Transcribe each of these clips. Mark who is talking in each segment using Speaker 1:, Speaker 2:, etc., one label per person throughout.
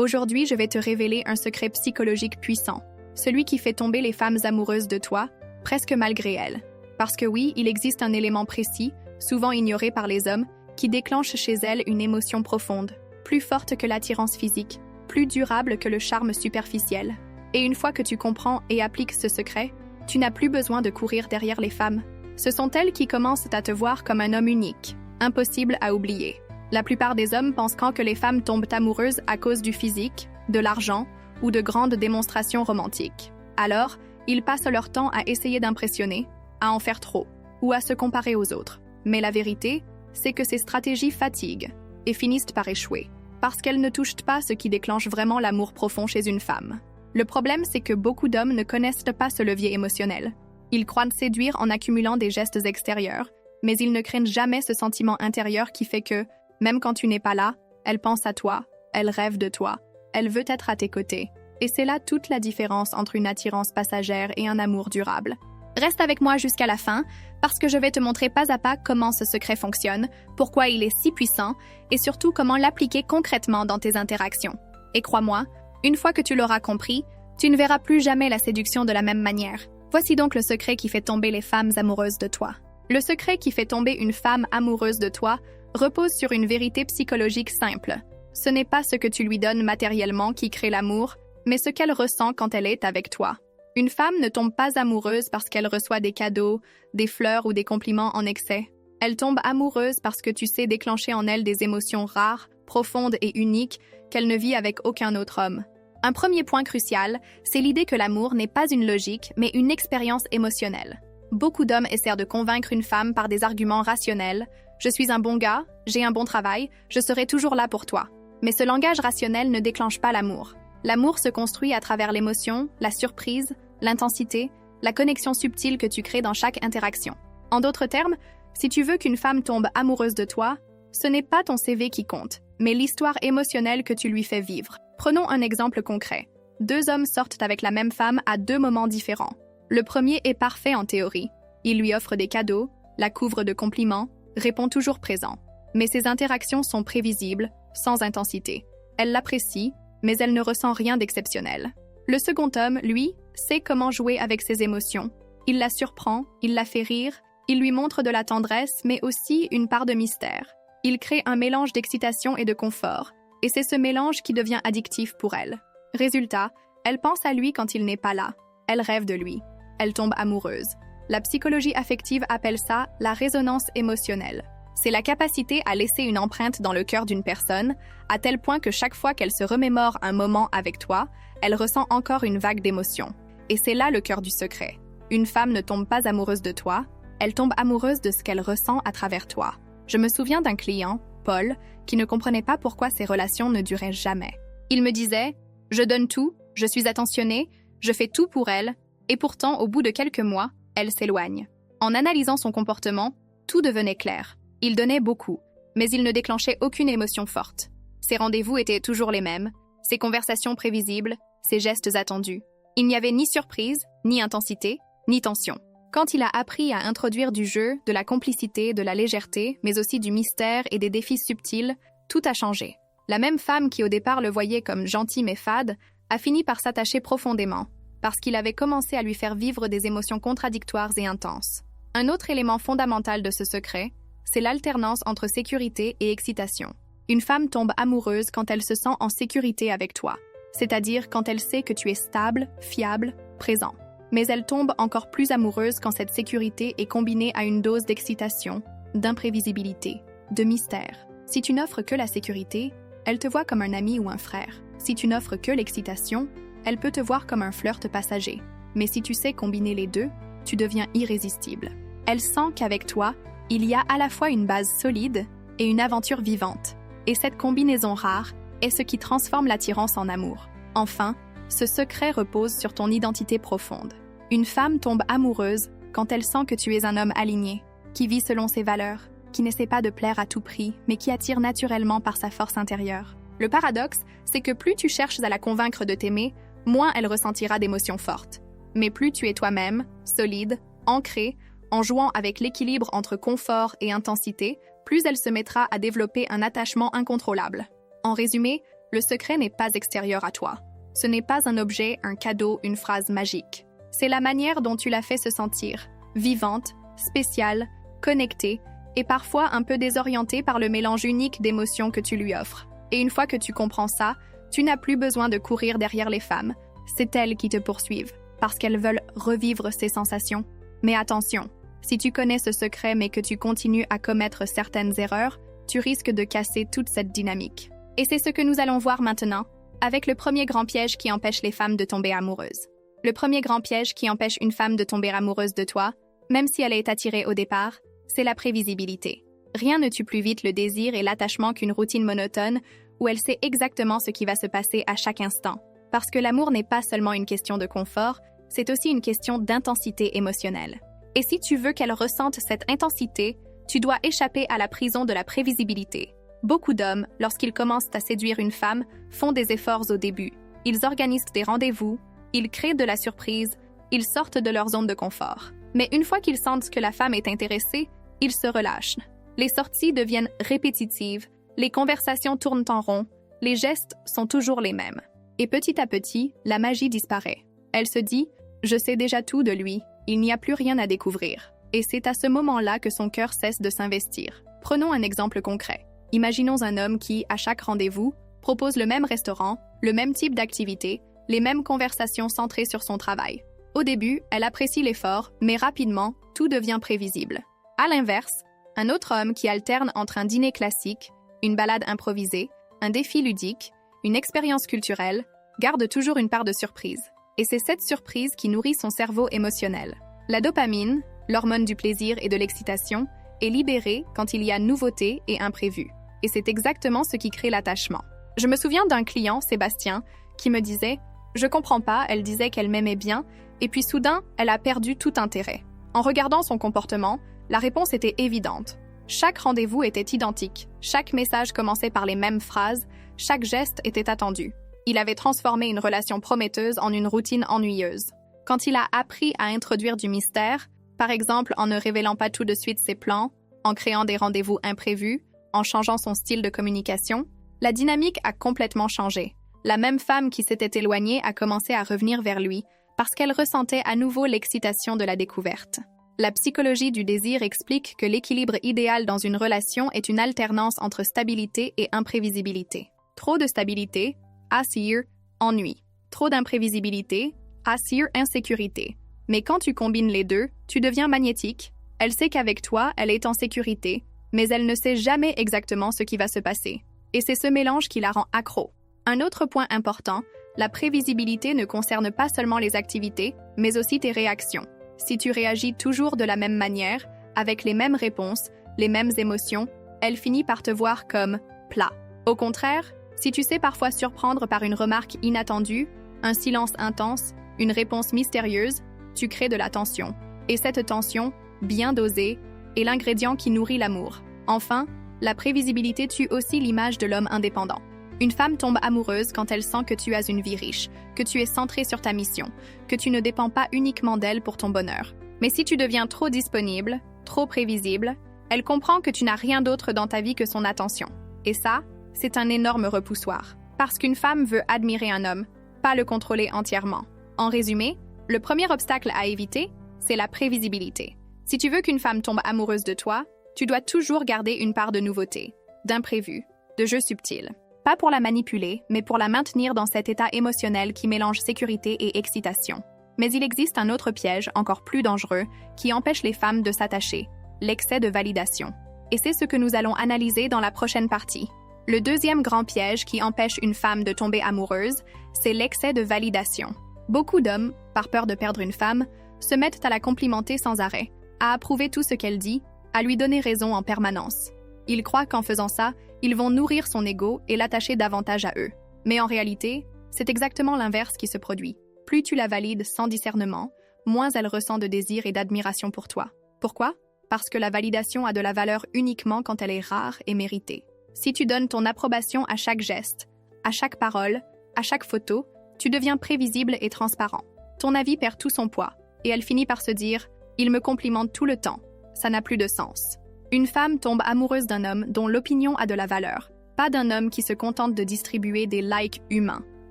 Speaker 1: Aujourd'hui, je vais te révéler un secret psychologique puissant, celui qui fait tomber les femmes amoureuses de toi, presque malgré elles. Parce que oui, il existe un élément précis, souvent ignoré par les hommes, qui déclenche chez elles une émotion profonde, plus forte que l'attirance physique, plus durable que le charme superficiel. Et une fois que tu comprends et appliques ce secret, tu n'as plus besoin de courir derrière les femmes. Ce sont elles qui commencent à te voir comme un homme unique, impossible à oublier. La plupart des hommes pensent que les femmes tombent amoureuses à cause du physique, de l'argent ou de grandes démonstrations romantiques. Alors, ils passent leur temps à essayer d'impressionner, à en faire trop, ou à se comparer aux autres. Mais la vérité, c'est que ces stratégies fatiguent et finissent par échouer, parce qu'elles ne touchent pas ce qui déclenche vraiment l'amour profond chez une femme. Le problème, c'est que beaucoup d'hommes ne connaissent pas ce levier émotionnel. Ils croient séduire en accumulant des gestes extérieurs, mais ils ne craignent jamais ce sentiment intérieur qui fait que, même quand tu n'es pas là, elle pense à toi, elle rêve de toi, elle veut être à tes côtés. Et c'est là toute la différence entre une attirance passagère et un amour durable. Reste avec moi jusqu'à la fin, parce que je vais te montrer pas à pas comment ce secret fonctionne, pourquoi il est si puissant, et surtout comment l'appliquer concrètement dans tes interactions. Et crois-moi, une fois que tu l'auras compris, tu ne verras plus jamais la séduction de la même manière. Voici donc le secret qui fait tomber les femmes amoureuses de toi. Le secret qui fait tomber une femme amoureuse de toi repose sur une vérité psychologique simple. Ce n'est pas ce que tu lui donnes matériellement qui crée l'amour, mais ce qu'elle ressent quand elle est avec toi. Une femme ne tombe pas amoureuse parce qu'elle reçoit des cadeaux, des fleurs ou des compliments en excès. Elle tombe amoureuse parce que tu sais déclencher en elle des émotions rares, profondes et uniques qu'elle ne vit avec aucun autre homme. Un premier point crucial, c'est l'idée que l'amour n'est pas une logique, mais une expérience émotionnelle. Beaucoup d'hommes essaient de convaincre une femme par des arguments rationnels. « Je suis un bon gars, j'ai un bon travail, je serai toujours là pour toi. » Mais ce langage rationnel ne déclenche pas l'amour. L'amour se construit à travers l'émotion, la surprise, l'intensité, la connexion subtile que tu crées dans chaque interaction. En d'autres termes, si tu veux qu'une femme tombe amoureuse de toi, ce n'est pas ton CV qui compte, mais l'histoire émotionnelle que tu lui fais vivre. Prenons un exemple concret. 2 hommes sortent avec la même femme à 2 moments différents. Le premier est parfait en théorie. Il lui offre des cadeaux, la couvre de compliments, répond toujours présent. Mais ses interactions sont prévisibles, sans intensité. Elle l'apprécie, mais elle ne ressent rien d'exceptionnel. Le second homme, lui, sait comment jouer avec ses émotions. Il la surprend, il la fait rire, il lui montre de la tendresse, mais aussi une part de mystère. Il crée un mélange d'excitation et de confort, et c'est ce mélange qui devient addictif pour elle. Résultat, elle pense à lui quand il n'est pas là. Elle rêve de lui. Elle tombe amoureuse. La psychologie affective appelle ça la résonance émotionnelle. C'est la capacité à laisser une empreinte dans le cœur d'une personne, à tel point que chaque fois qu'elle se remémore un moment avec toi, elle ressent encore une vague d'émotion. Et c'est là le cœur du secret. Une femme ne tombe pas amoureuse de toi, elle tombe amoureuse de ce qu'elle ressent à travers toi. Je me souviens d'un client, Paul, qui ne comprenait pas pourquoi ses relations ne duraient jamais. Il me disait « Je donne tout, je suis attentionné, je fais tout pour elle, et pourtant, au bout de quelques mois, elle s'éloigne. » En analysant son comportement, tout devenait clair. Il donnait beaucoup, mais il ne déclenchait aucune émotion forte. Ses rendez-vous étaient toujours les mêmes, ses conversations prévisibles, ses gestes attendus. Il n'y avait ni surprise, ni intensité, ni tension. Quand il a appris à introduire du jeu, de la complicité, de la légèreté, mais aussi du mystère et des défis subtils, tout a changé. La même femme qui au départ le voyait comme gentil mais fade, a fini par s'attacher profondément, parce qu'il avait commencé à lui faire vivre des émotions contradictoires et intenses. Un autre élément fondamental de ce secret, c'est l'alternance entre sécurité et excitation. Une femme tombe amoureuse quand elle se sent en sécurité avec toi, c'est-à-dire quand elle sait que tu es stable, fiable, présent. Mais elle tombe encore plus amoureuse quand cette sécurité est combinée à une dose d'excitation, d'imprévisibilité, de mystère. Si tu n'offres que la sécurité, elle te voit comme un ami ou un frère. Si tu n'offres que l'excitation, elle peut te voir comme un flirt passager. Mais si tu sais combiner les deux, tu deviens irrésistible. Elle sent qu'avec toi, il y a à la fois une base solide et une aventure vivante. Et cette combinaison rare est ce qui transforme l'attirance en amour. Enfin, ce secret repose sur ton identité profonde. Une femme tombe amoureuse quand elle sent que tu es un homme aligné, qui vit selon ses valeurs, qui n'essaie pas de plaire à tout prix, mais qui attire naturellement par sa force intérieure. Le paradoxe, c'est que plus tu cherches à la convaincre de t'aimer, moins elle ressentira d'émotions fortes. Mais plus tu es toi-même, solide, ancré, en jouant avec l'équilibre entre confort et intensité, plus elle se mettra à développer un attachement incontrôlable. En résumé, Le secret n'est pas extérieur à toi. Ce n'est pas un objet, un cadeau, une phrase magique. C'est la manière dont tu la fais se sentir, vivante, spéciale, connectée et parfois un peu désorientée par le mélange unique d'émotions que tu lui offres. Et une fois que tu comprends ça, tu n'as plus besoin de courir derrière les femmes. C'est elles qui te poursuivent, parce qu'elles veulent revivre ces sensations. Mais attention, si tu connais ce secret mais que tu continues à commettre certaines erreurs, tu risques de casser toute cette dynamique. Et c'est ce que nous allons voir maintenant, avec le premier grand piège qui empêche les femmes de tomber amoureuses. Le premier grand piège qui empêche une femme de tomber amoureuse de toi, même si elle est attirée au départ, c'est la prévisibilité. Rien ne tue plus vite le désir et l'attachement qu'une routine monotone où elle sait exactement ce qui va se passer à chaque instant. Parce que l'amour n'est pas seulement une question de confort, c'est aussi une question d'intensité émotionnelle. Et si tu veux qu'elle ressente cette intensité, tu dois échapper à la prison de la prévisibilité. Beaucoup d'hommes, lorsqu'ils commencent à séduire une femme, font des efforts au début. Ils organisent des rendez-vous, ils créent de la surprise, ils sortent de leur zone de confort. Mais une fois qu'ils sentent que la femme est intéressée, ils se relâchent. Les sorties deviennent répétitives, les conversations tournent en rond, les gestes sont toujours les mêmes. Et petit à petit, la magie disparaît. Elle se dit « Je sais déjà tout de lui, il n'y a plus rien à découvrir ». Et c'est à ce moment-là que son cœur cesse de s'investir. Prenons un exemple concret. Imaginons un homme qui, à chaque rendez-vous, propose le même restaurant, le même type d'activité, les mêmes conversations centrées sur son travail. Au début, elle apprécie l'effort, mais rapidement, tout devient prévisible. À l'inverse, un autre homme qui alterne entre un dîner classique, une balade improvisée, un défi ludique, une expérience culturelle, garde toujours une part de surprise. Et c'est cette surprise qui nourrit son cerveau émotionnel. La dopamine, l'hormone du plaisir et de l'excitation, est libérée quand il y a nouveauté et imprévu. Et c'est exactement ce qui crée l'attachement. Je me souviens d'un client, Sébastien, qui me disait « Je comprends pas, elle disait qu'elle m'aimait bien, et puis soudain, elle a perdu tout intérêt. » En regardant son comportement, la réponse était évidente. Chaque rendez-vous était identique, chaque message commençait par les mêmes phrases, chaque geste était attendu. Il avait transformé une relation prometteuse en une routine ennuyeuse. Quand il a appris à introduire du mystère, par exemple en ne révélant pas tout de suite ses plans, en créant des rendez-vous imprévus, en changeant son style de communication, la dynamique a complètement changé. La même femme qui s'était éloignée a commencé à revenir vers lui parce qu'elle ressentait à nouveau l'excitation de la découverte. La psychologie du désir explique que l'équilibre idéal dans une relation est une alternance entre stabilité et imprévisibilité. Trop de stabilité, assir, ennui. Trop d'imprévisibilité, assir, insécurité. Mais quand tu combines les deux, tu deviens magnétique. Elle sait qu'avec toi, elle est en sécurité, mais elle ne sait jamais exactement ce qui va se passer. Et c'est ce mélange qui la rend accro. Un autre point important, la prévisibilité ne concerne pas seulement les activités, mais aussi tes réactions. Si tu réagis toujours de la même manière, avec les mêmes réponses, les mêmes émotions, elle finit par te voir comme plat. Au contraire, si tu sais parfois surprendre par une remarque inattendue, un silence intense, une réponse mystérieuse, tu crées de la tension. Et cette tension, bien dosée, est l'ingrédient qui nourrit l'amour. Enfin, la prévisibilité tue aussi l'image de l'homme indépendant. Une femme tombe amoureuse quand elle sent que tu as une vie riche, que tu es centré sur ta mission, que tu ne dépends pas uniquement d'elle pour ton bonheur. Mais si tu deviens trop disponible, trop prévisible, elle comprend que tu n'as rien d'autre dans ta vie que son attention. Et ça, c'est un énorme repoussoir. Parce qu'une femme veut admirer un homme, pas le contrôler entièrement. En résumé, le premier obstacle à éviter, c'est la prévisibilité. Si tu veux qu'une femme tombe amoureuse de toi, tu dois toujours garder une part de nouveauté, d'imprévu, de jeu subtil. Pas pour la manipuler, mais pour la maintenir dans cet état émotionnel qui mélange sécurité et excitation. Mais il existe un autre piège, encore plus dangereux, qui empêche les femmes de s'attacher, l'excès de validation. Et c'est ce que nous allons analyser dans la prochaine partie. Le deuxième grand piège qui empêche une femme de tomber amoureuse, c'est l'excès de validation. Beaucoup d'hommes, par peur de perdre une femme, se mettent à la complimenter sans arrêt, à approuver tout ce qu'elle dit, à lui donner raison en permanence. Ils croient qu'en faisant ça, ils vont nourrir son ego et l'attacher davantage à eux. Mais en réalité, c'est exactement l'inverse qui se produit. Plus tu la valides sans discernement, moins elle ressent de désir et d'admiration pour toi. Pourquoi? Parce que la validation a de la valeur uniquement quand elle est rare et méritée. Si tu donnes ton approbation à chaque geste, à chaque parole, à chaque photo, tu deviens prévisible et transparent. Ton avis perd tout son poids, et elle finit par se dire « il me complimente tout le temps ». Ça n'a plus de sens. Une femme tombe amoureuse d'un homme dont l'opinion a de la valeur, pas d'un homme qui se contente de distribuer des likes humains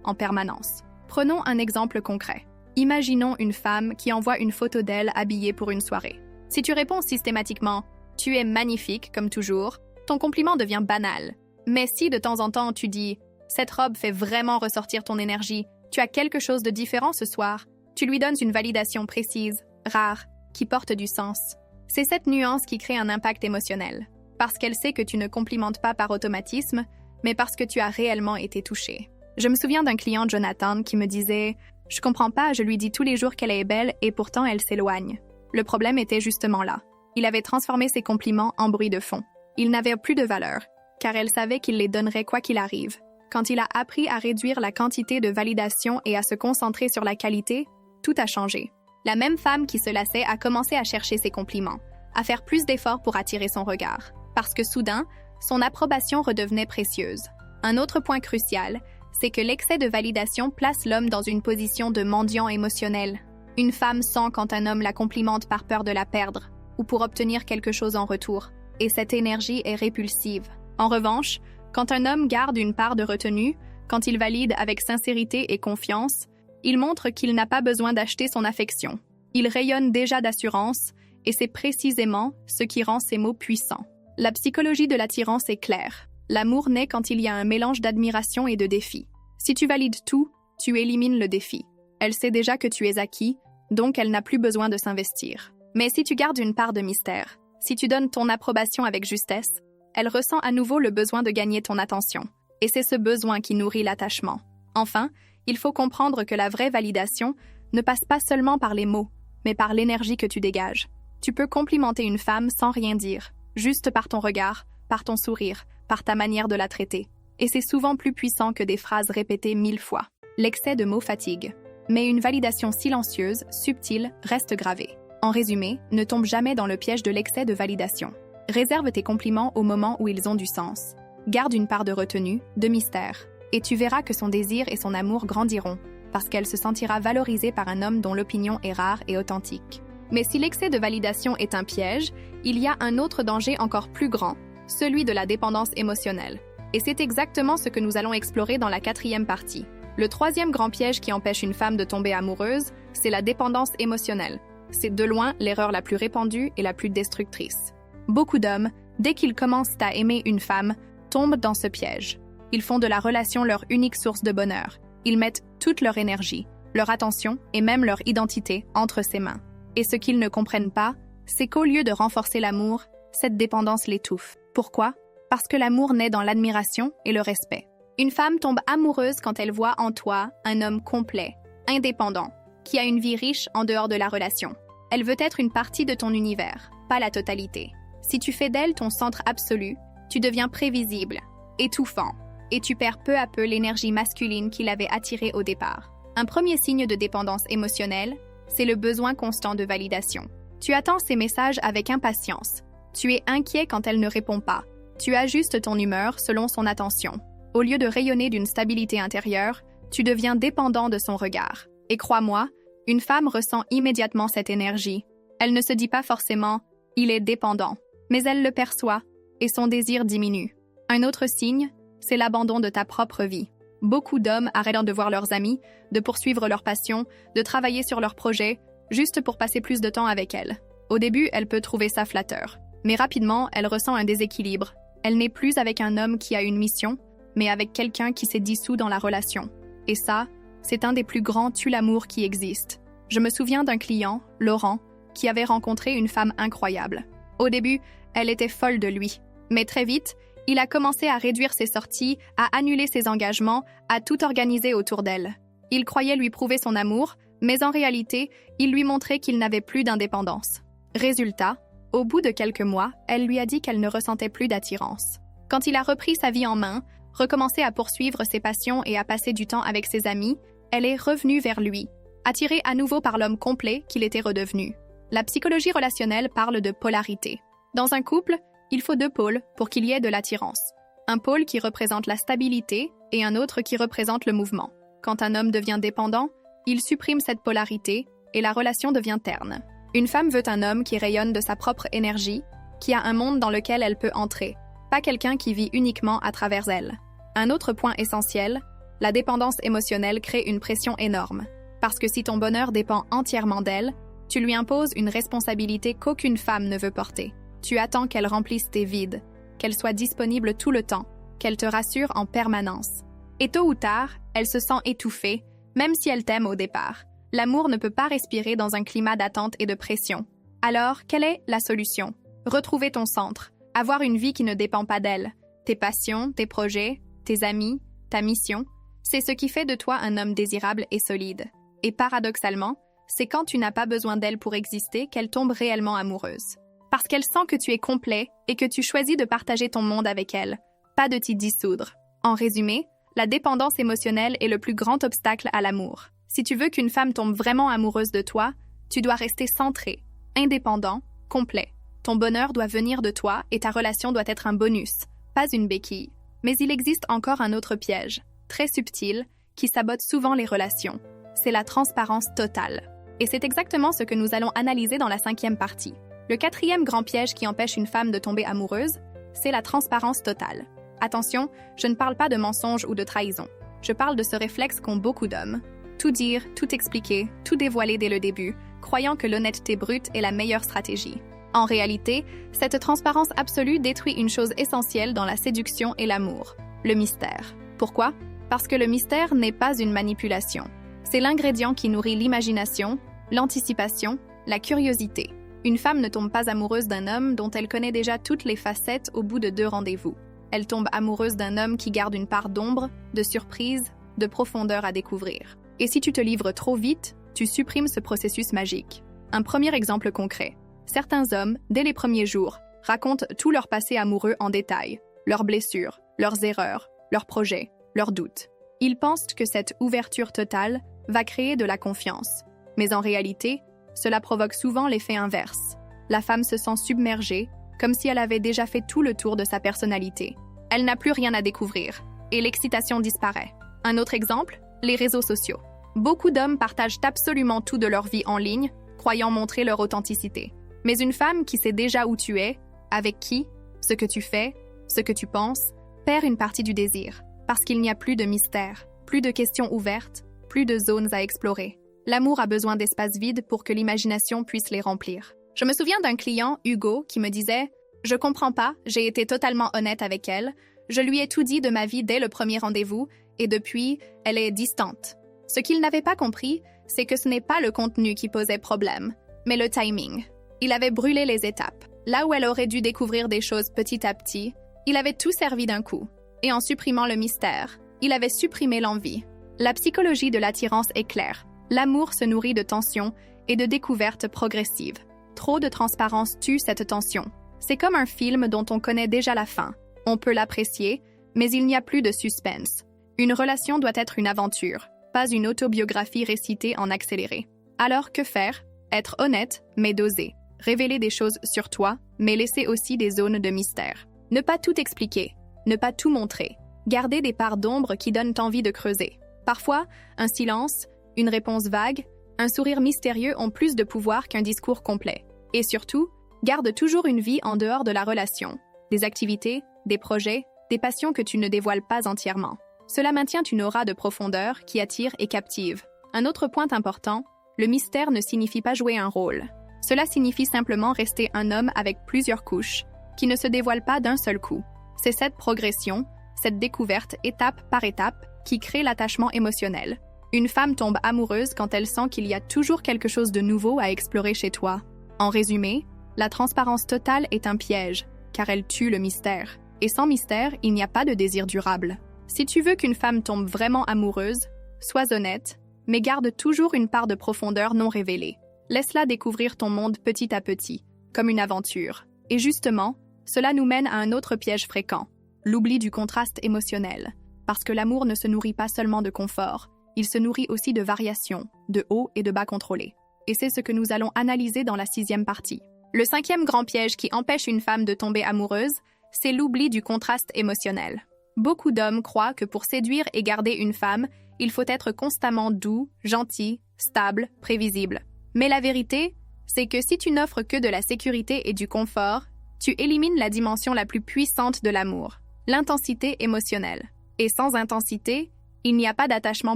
Speaker 1: en permanence. Prenons un exemple concret. Imaginons une femme qui envoie une photo d'elle habillée pour une soirée. Si tu réponds systématiquement « Tu es magnifique, comme toujours », ton compliment devient banal. Mais si de temps en temps tu dis « Cette robe fait vraiment ressortir ton énergie, tu as quelque chose de différent ce soir », tu lui donnes une validation précise, rare, qui porte du sens. C'est cette nuance qui crée un impact émotionnel, parce qu'elle sait que tu ne complimentes pas par automatisme, mais parce que tu as réellement été touché. Je me souviens d'un client, Jonathan, qui me disait « Je comprends pas, je lui dis tous les jours qu'elle est belle et pourtant elle s'éloigne. » Le problème était justement là. Il avait transformé ses compliments en bruit de fond. Ils n'avaient plus de valeur, car elle savait qu'il les donnerait quoi qu'il arrive. Quand il a appris à réduire la quantité de validation et à se concentrer sur la qualité, tout a changé. La même femme qui se lassait a commencé à chercher ses compliments, à faire plus d'efforts pour attirer son regard, parce que soudain, son approbation redevenait précieuse. Un autre point crucial, c'est que l'excès de validation place l'homme dans une position de mendiant émotionnel. Une femme sent quand un homme la complimente par peur de la perdre, ou pour obtenir quelque chose en retour, et cette énergie est répulsive. En revanche, quand un homme garde une part de retenue, quand il valide avec sincérité et confiance, il montre qu'il n'a pas besoin d'acheter son affection. Il rayonne déjà d'assurance, et c'est précisément ce qui rend ces mots puissants. La psychologie de l'attirance est claire. L'amour naît quand il y a un mélange d'admiration et de défi. Si tu valides tout, tu élimines le défi. Elle sait déjà que tu es acquis, donc elle n'a plus besoin de s'investir. Mais si tu gardes une part de mystère, si tu donnes ton approbation avec justesse, elle ressent à nouveau le besoin de gagner ton attention. Et c'est ce besoin qui nourrit l'attachement. Enfin, il faut comprendre que la vraie validation ne passe pas seulement par les mots, mais par l'énergie que tu dégages. Tu peux complimenter une femme sans rien dire, juste par ton regard, par ton sourire, par ta manière de la traiter. Et c'est souvent plus puissant que des phrases répétées 1000 fois. L'excès de mots fatigue. Mais une validation silencieuse, subtile, reste gravée. En résumé, ne tombe jamais dans le piège de l'excès de validation. Réserve tes compliments au moment où ils ont du sens. Garde une part de retenue, de mystère. Et tu verras que son désir et son amour grandiront, parce qu'elle se sentira valorisée par un homme dont l'opinion est rare et authentique. Mais si l'excès de validation est un piège, il y a un autre danger encore plus grand, celui de la dépendance émotionnelle. Et c'est exactement ce que nous allons explorer dans la 4e partie. Le 3e grand piège qui empêche une femme de tomber amoureuse, c'est la dépendance émotionnelle. C'est de loin l'erreur la plus répandue et la plus destructrice. Beaucoup d'hommes, dès qu'ils commencent à aimer une femme, tombent dans ce piège. Ils font de la relation leur unique source de bonheur. Ils mettent toute leur énergie, leur attention et même leur identité entre ses mains. Et ce qu'ils ne comprennent pas, c'est qu'au lieu de renforcer l'amour, cette dépendance l'étouffe. Pourquoi? Parce que l'amour naît dans l'admiration et le respect. Une femme tombe amoureuse quand elle voit en toi un homme complet, indépendant, qui a une vie riche en dehors de la relation. Elle veut être une partie de ton univers, pas la totalité. Si tu fais d'elle ton centre absolu, tu deviens prévisible, étouffant, et tu perds peu à peu l'énergie masculine qui l'avait attirée au départ. Un premier signe de dépendance émotionnelle, c'est le besoin constant de validation. Tu attends ses messages avec impatience. Tu es inquiet quand elle ne répond pas. Tu ajustes ton humeur selon son attention. Au lieu de rayonner d'une stabilité intérieure, tu deviens dépendant de son regard. Et crois-moi, une femme ressent immédiatement cette énergie. Elle ne se dit pas forcément « il est dépendant », mais elle le perçoit et son désir diminue. Un autre signe, c'est l'abandon de ta propre vie. Beaucoup d'hommes arrêtent de voir leurs amis, de poursuivre leur passion, de travailler sur leurs projets, juste pour passer plus de temps avec elle. Au début, elle peut trouver ça flatteur. Mais rapidement, elle ressent un déséquilibre. Elle n'est plus avec un homme qui a une mission, mais avec quelqu'un qui s'est dissous dans la relation. Et ça, c'est un des plus grands tue-l'amour qui existent. Je me souviens d'un client, Laurent, qui avait rencontré une femme incroyable. Au début, elle était folle de lui. Mais très vite, il a commencé à réduire ses sorties, à annuler ses engagements, à tout organiser autour d'elle. Il croyait lui prouver son amour, mais en réalité, il lui montrait qu'il n'avait plus d'indépendance. Résultat, au bout de quelques mois, elle lui a dit qu'elle ne ressentait plus d'attirance. Quand il a repris sa vie en main, recommencé à poursuivre ses passions et à passer du temps avec ses amis, elle est revenue vers lui, attirée à nouveau par l'homme complet qu'il était redevenu. La psychologie relationnelle parle de polarité. Dans un couple, il faut 2 pôles pour qu'il y ait de l'attirance. Un pôle qui représente la stabilité et un autre qui représente le mouvement. Quand un homme devient dépendant, il supprime cette polarité et la relation devient terne. Une femme veut un homme qui rayonne de sa propre énergie, qui a un monde dans lequel elle peut entrer, pas quelqu'un qui vit uniquement à travers elle. Un autre point essentiel, la dépendance émotionnelle crée une pression énorme. Parce que si ton bonheur dépend entièrement d'elle, tu lui imposes une responsabilité qu'aucune femme ne veut porter. Tu attends qu'elle remplisse tes vides, qu'elle soit disponible tout le temps, qu'elle te rassure en permanence. Et tôt ou tard, elle se sent étouffée, même si elle t'aime au départ. L'amour ne peut pas respirer dans un climat d'attente et de pression. Alors, quelle est la solution? Retrouver ton centre, avoir une vie qui ne dépend pas d'elle. Tes passions, tes projets, tes amis, ta mission, c'est ce qui fait de toi un homme désirable et solide. Et paradoxalement, c'est quand tu n'as pas besoin d'elle pour exister qu'elle tombe réellement amoureuse. Parce qu'elle sent que tu es complet et que tu choisis de partager ton monde avec elle, pas de t'y dissoudre. En résumé, la dépendance émotionnelle est le plus grand obstacle à l'amour. Si tu veux qu'une femme tombe vraiment amoureuse de toi, tu dois rester centré, indépendant, complet. Ton bonheur doit venir de toi et ta relation doit être un bonus, pas une béquille. Mais il existe encore un autre piège, très subtil, qui sabote souvent les relations. C'est la transparence totale. Et c'est exactement ce que nous allons analyser dans la 5e partie. Le 4e grand piège qui empêche une femme de tomber amoureuse, c'est la transparence totale. Attention, je ne parle pas de mensonge ou de trahison. Je parle de ce réflexe qu'ont beaucoup d'hommes. Tout dire, tout expliquer, tout dévoiler dès le début, croyant que l'honnêteté brute est la meilleure stratégie. En réalité, cette transparence absolue détruit une chose essentielle dans la séduction et l'amour, le mystère. Pourquoi? Parce que le mystère n'est pas une manipulation. C'est l'ingrédient qui nourrit l'imagination, l'anticipation, la curiosité. Une femme ne tombe pas amoureuse d'un homme dont elle connaît déjà toutes les facettes au bout de 2 rendez-vous. Elle tombe amoureuse d'un homme qui garde une part d'ombre, de surprise, de profondeur à découvrir. Et si tu te livres trop vite, tu supprimes ce processus magique. Un premier exemple concret. Certains hommes, dès les premiers jours, racontent tout leur passé amoureux en détail, leurs blessures, leurs erreurs, leurs projets, leurs doutes. Ils pensent que cette ouverture totale va créer de la confiance. Mais en réalité, cela provoque souvent l'effet inverse. La femme se sent submergée, comme si elle avait déjà fait tout le tour de sa personnalité. Elle n'a plus rien à découvrir, et l'excitation disparaît. Un autre exemple, les réseaux sociaux. Beaucoup d'hommes partagent absolument tout de leur vie en ligne, croyant montrer leur authenticité. Mais une femme qui sait déjà où tu es, avec qui, ce que tu fais, ce que tu penses, perd une partie du désir, parce qu'il n'y a plus de mystère, plus de questions ouvertes, plus de zones à explorer. L'amour a besoin d'espaces vides pour que l'imagination puisse les remplir. Je me souviens d'un client, Hugo, qui me disait « Je comprends pas, j'ai été totalement honnête avec elle, je lui ai tout dit de ma vie dès le premier rendez-vous, et depuis, elle est distante. » Ce qu'il n'avait pas compris, c'est que ce n'est pas le contenu qui posait problème, mais le timing. Il avait brûlé les étapes. Là où elle aurait dû découvrir des choses petit à petit, il avait tout servi d'un coup. Et en supprimant le mystère, il avait supprimé l'envie. La psychologie de l'attirance est claire. L'amour se nourrit de tension et de découvertes progressives. Trop de transparence tue cette tension. C'est comme un film dont on connaît déjà la fin. On peut l'apprécier, mais il n'y a plus de suspense. Une relation doit être une aventure, pas une autobiographie récitée en accéléré. Alors que faire? Être honnête, mais doser. Révéler des choses sur toi, mais laisser aussi des zones de mystère. Ne pas tout expliquer, ne pas tout montrer. Garder des parts d'ombre qui donnent envie de creuser. Parfois, un silence, une réponse vague, un sourire mystérieux ont plus de pouvoir qu'un discours complet. Et surtout, garde toujours une vie en dehors de la relation. Des activités, des projets, des passions que tu ne dévoiles pas entièrement. Cela maintient une aura de profondeur qui attire et captive. Un autre point important, le mystère ne signifie pas jouer un rôle. Cela signifie simplement rester un homme avec plusieurs couches, qui ne se dévoile pas d'un seul coup. C'est cette progression, cette découverte étape par étape, qui crée l'attachement émotionnel. Une femme tombe amoureuse quand elle sent qu'il y a toujours quelque chose de nouveau à explorer chez toi. En résumé, la transparence totale est un piège, car elle tue le mystère. Et sans mystère, il n'y a pas de désir durable. Si tu veux qu'une femme tombe vraiment amoureuse, sois honnête, mais garde toujours une part de profondeur non révélée. Laisse-la découvrir ton monde petit à petit, comme une aventure. Et justement, cela nous mène à un autre piège fréquent, l'oubli du contraste émotionnel. Parce que l'amour ne se nourrit pas seulement de confort, il se nourrit aussi de variations, de hauts et de bas contrôlés. Et c'est ce que nous allons analyser dans la 6e partie. Le 5e grand piège qui empêche une femme de tomber amoureuse, c'est l'oubli du contraste émotionnel. Beaucoup d'hommes croient que pour séduire et garder une femme, il faut être constamment doux, gentil, stable, prévisible. Mais la vérité, c'est que si tu n'offres que de la sécurité et du confort, Tu élimines la dimension la plus puissante de l'amour, l'intensité émotionnelle. Et sans intensité, il n'y a pas d'attachement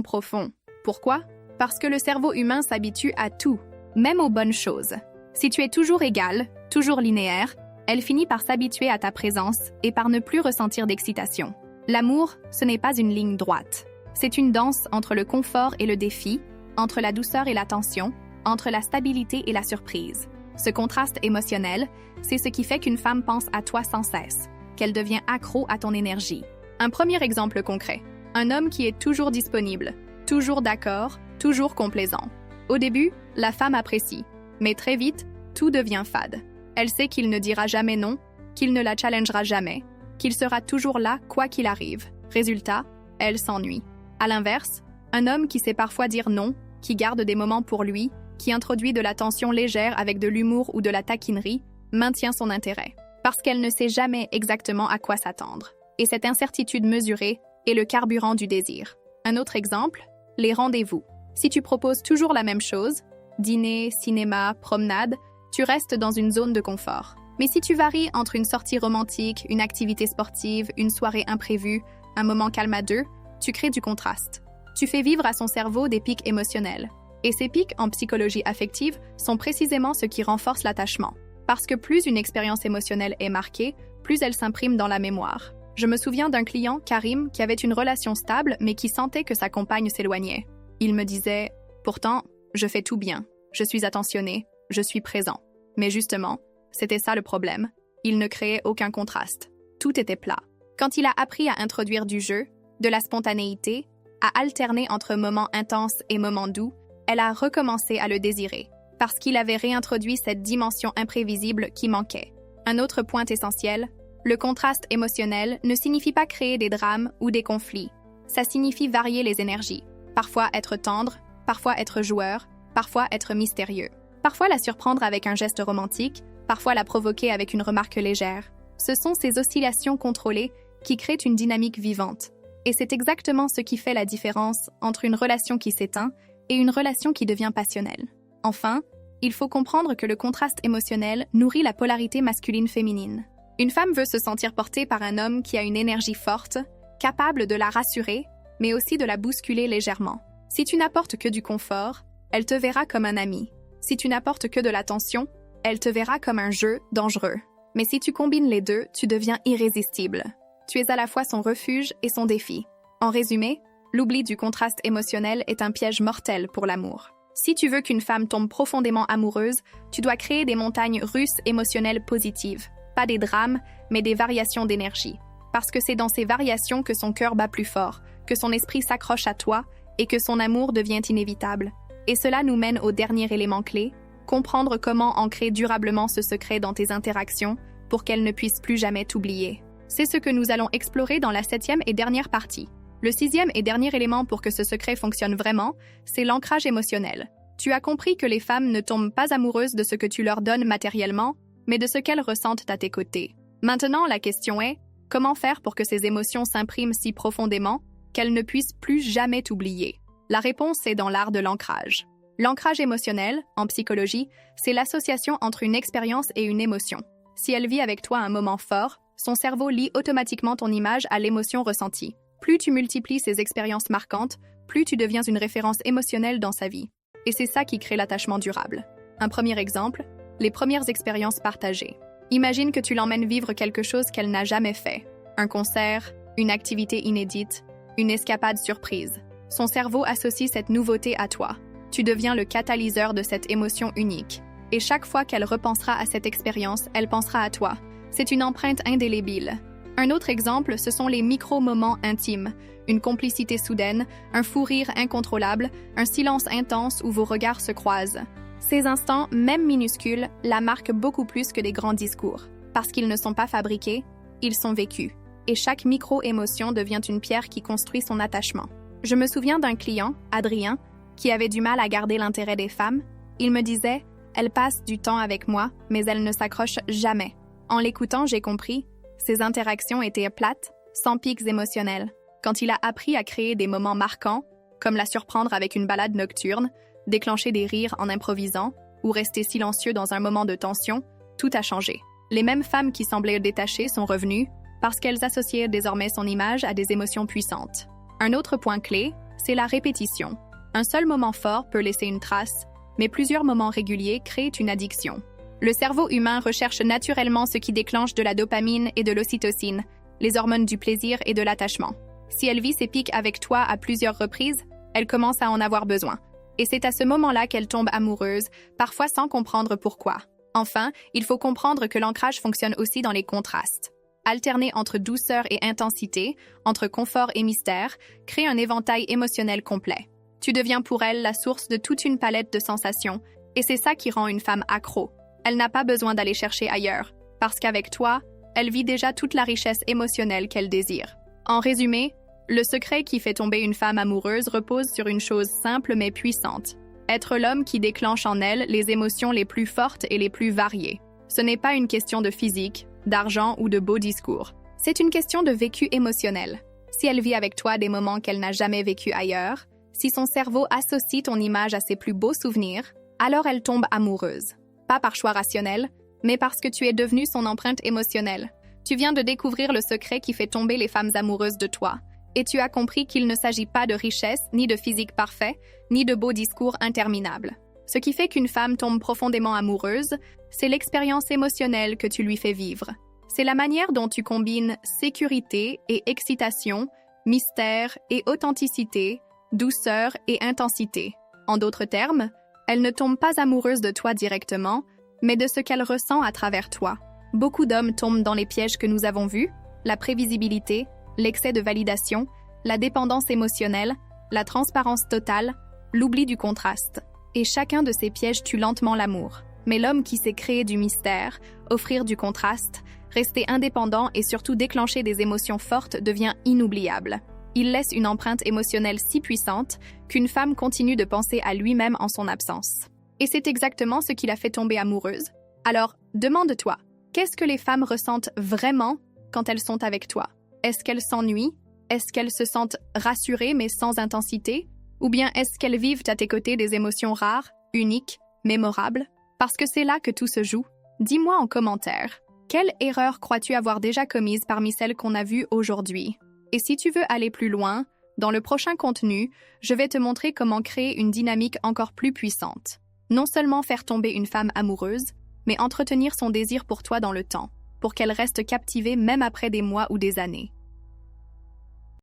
Speaker 1: profond. Pourquoi? Parce que le cerveau humain s'habitue à tout, même aux bonnes choses. Si tu es toujours égal, toujours linéaire, elle finit par s'habituer à ta présence et par ne plus ressentir d'excitation. L'amour, ce n'est pas une ligne droite. C'est une danse entre le confort et le défi, entre la douceur et la tension, entre la stabilité et la surprise. Ce contraste émotionnel, c'est ce qui fait qu'une femme pense à toi sans cesse, qu'elle devient accro à ton énergie. Un premier exemple concret. Un homme qui est toujours disponible, toujours d'accord, toujours complaisant. Au début, la femme apprécie, mais très vite, tout devient fade. Elle sait qu'il ne dira jamais non, qu'il ne la challengera jamais, qu'il sera toujours là quoi qu'il arrive. Résultat, elle s'ennuie. À l'inverse, un homme qui sait parfois dire non, qui garde des moments pour lui, qui introduit de la tension légère avec de l'humour ou de la taquinerie, maintient son intérêt. Parce qu'elle ne sait jamais exactement à quoi s'attendre. Et cette incertitude mesurée est le carburant du désir. Un autre exemple, les rendez-vous. Si tu proposes toujours la même chose, dîner, cinéma, promenade, tu restes dans une zone de confort. Mais si tu varies entre une sortie romantique, une activité sportive, une soirée imprévue, un moment calme à deux, tu crées du contraste. Tu fais vivre à son cerveau des pics émotionnels. Et ces pics en psychologie affective sont précisément ce qui renforce l'attachement. Parce que plus une expérience émotionnelle est marquée, plus elle s'imprime dans la mémoire. Je me souviens d'un client, Karim, qui avait une relation stable mais qui sentait que sa compagne s'éloignait. Il me disait « Pourtant, je fais tout bien, je suis attentionné, je suis présent. » Mais justement, c'était ça le problème. Il ne créait aucun contraste. Tout était plat. Quand il a appris à introduire du jeu, de la spontanéité, à alterner entre moments intenses et moments doux, elle a recommencé à le désirer, parce qu'il avait réintroduit cette dimension imprévisible qui manquait. Un autre point essentiel, le contraste émotionnel ne signifie pas créer des drames ou des conflits. Ça signifie varier les énergies. Parfois être tendre, parfois être joueur, parfois être mystérieux. Parfois la surprendre avec un geste romantique, parfois la provoquer avec une remarque légère. Ce sont ces oscillations contrôlées qui créent une dynamique vivante. Et c'est exactement ce qui fait la différence entre une relation qui s'éteint et une relation qui devient passionnelle. Enfin, il faut comprendre que le contraste émotionnel nourrit la polarité masculine-féminine. Une femme veut se sentir portée par un homme qui a une énergie forte, capable de la rassurer, mais aussi de la bousculer légèrement. Si tu n'apportes que du confort, elle te verra comme un ami. Si tu n'apportes que de l'attention, elle te verra comme un jeu dangereux. Mais si tu combines les deux, tu deviens irrésistible. Tu es à la fois son refuge et son défi. En résumé, l'oubli du contraste émotionnel est un piège mortel pour l'amour. Si tu veux qu'une femme tombe profondément amoureuse, tu dois créer des montagnes russes émotionnelles positives. Pas des drames, mais des variations d'énergie. Parce que c'est dans ces variations que son cœur bat plus fort, que son esprit s'accroche à toi et que son amour devient inévitable. Et cela nous mène au dernier élément clé, comprendre comment ancrer durablement ce secret dans tes interactions pour qu'elles ne puissent plus jamais t'oublier. C'est ce que nous allons explorer dans la 7e et dernière partie. Le 6e et dernier élément pour que ce secret fonctionne vraiment, c'est l'ancrage émotionnel. Tu as compris que les femmes ne tombent pas amoureuses de ce que tu leur donnes matériellement, mais de ce qu'elles ressentent à tes côtés. Maintenant, la question est, comment faire pour que ces émotions s'impriment si profondément qu'elles ne puissent plus jamais t'oublier? La réponse est dans l'art de l'ancrage. L'ancrage émotionnel, en psychologie, c'est l'association entre une expérience et une émotion. Si elle vit avec toi un moment fort, son cerveau lie automatiquement ton image à l'émotion ressentie. Plus tu multiplies ces expériences marquantes, plus tu deviens une référence émotionnelle dans sa vie. Et c'est ça qui crée l'attachement durable. Un premier exemple, les premières expériences partagées. Imagine que tu l'emmènes vivre quelque chose qu'elle n'a jamais fait. Un concert, une activité inédite, une escapade surprise. Son cerveau associe cette nouveauté à toi. Tu deviens le catalyseur de cette émotion unique. Et chaque fois qu'elle repensera à cette expérience, elle pensera à toi. C'est une empreinte indélébile. Un autre exemple, ce sont les micro-moments intimes. Une complicité soudaine, un fou rire incontrôlable, un silence intense où vos regards se croisent. Ces instants, même minuscules, la marquent beaucoup plus que des grands discours. Parce qu'ils ne sont pas fabriqués, ils sont vécus. Et chaque micro-émotion devient une pierre qui construit son attachement. Je me souviens d'un client, Adrien, qui avait du mal à garder l'intérêt des femmes. Il me disait « Elle passe du temps avec moi, mais elle ne s'accroche jamais. » En l'écoutant, j'ai compris, ces interactions étaient plates, sans pics émotionnels. Quand il a appris à créer des moments marquants, comme la surprendre avec une balade nocturne, déclencher des rires en improvisant ou rester silencieux dans un moment de tension, tout a changé. Les mêmes femmes qui semblaient détachées sont revenues parce qu'elles associaient désormais son image à des émotions puissantes. Un autre point clé, c'est la répétition. Un seul moment fort peut laisser une trace, mais plusieurs moments réguliers créent une addiction. Le cerveau humain recherche naturellement ce qui déclenche de la dopamine et de l'ocytocine, les hormones du plaisir et de l'attachement. Si elle vit ces pics avec toi à plusieurs reprises, elle commence à en avoir besoin. Et c'est à ce moment-là qu'elle tombe amoureuse, parfois sans comprendre pourquoi. Enfin, il faut comprendre que l'ancrage fonctionne aussi dans les contrastes. Alterner entre douceur et intensité, entre confort et mystère, crée un éventail émotionnel complet. Tu deviens pour elle la source de toute une palette de sensations, et c'est ça qui rend une femme accro. Elle n'a pas besoin d'aller chercher ailleurs, parce qu'avec toi, elle vit déjà toute la richesse émotionnelle qu'elle désire. En résumé, le secret qui fait tomber une femme amoureuse repose sur une chose simple mais puissante. Être l'homme qui déclenche en elle les émotions les plus fortes et les plus variées. Ce n'est pas une question de physique, d'argent ou de beaux discours. C'est une question de vécu émotionnel. Si elle vit avec toi des moments qu'elle n'a jamais vécus ailleurs, si son cerveau associe ton image à ses plus beaux souvenirs, alors elle tombe amoureuse. Pas par choix rationnel, mais parce que tu es devenu son empreinte émotionnelle. Tu viens de découvrir le secret qui fait tomber les femmes amoureuses de toi. Et tu as compris qu'il ne s'agit pas de richesse, ni de physique parfait, ni de beaux discours interminables. Ce qui fait qu'une femme tombe profondément amoureuse, c'est l'expérience émotionnelle que tu lui fais vivre. C'est la manière dont tu combines sécurité et excitation, mystère et authenticité, douceur et intensité. En d'autres termes, elle ne tombe pas amoureuse de toi directement, mais de ce qu'elle ressent à travers toi. Beaucoup d'hommes tombent dans les pièges que nous avons vus, la prévisibilité, l'excès de validation, la dépendance émotionnelle, la transparence totale, l'oubli du contraste. Et chacun de ces pièges tue lentement l'amour. Mais l'homme qui sait créer du mystère, offrir du contraste, rester indépendant et surtout déclencher des émotions fortes devient inoubliable. Il laisse une empreinte émotionnelle si puissante qu'une femme continue de penser à lui-même en son absence. Et c'est exactement ce qui l'a fait tomber amoureuse. Alors, demande-toi, qu'est-ce que les femmes ressentent vraiment quand elles sont avec toi? Est-ce qu'elles s'ennuient? Est-ce qu'elles se sentent rassurées mais sans intensité? Ou bien est-ce qu'elles vivent à tes côtés des émotions rares, uniques, mémorables? Parce que c'est là que tout se joue. Dis-moi en commentaire, quelle erreur crois-tu avoir déjà commise parmi celles qu'on a vues aujourd'hui? Et si tu veux aller plus loin, dans le prochain contenu, je vais te montrer comment créer une dynamique encore plus puissante. Non seulement faire tomber une femme amoureuse, mais entretenir son désir pour toi dans le temps, pour qu'elle reste captivée même après des mois ou des années.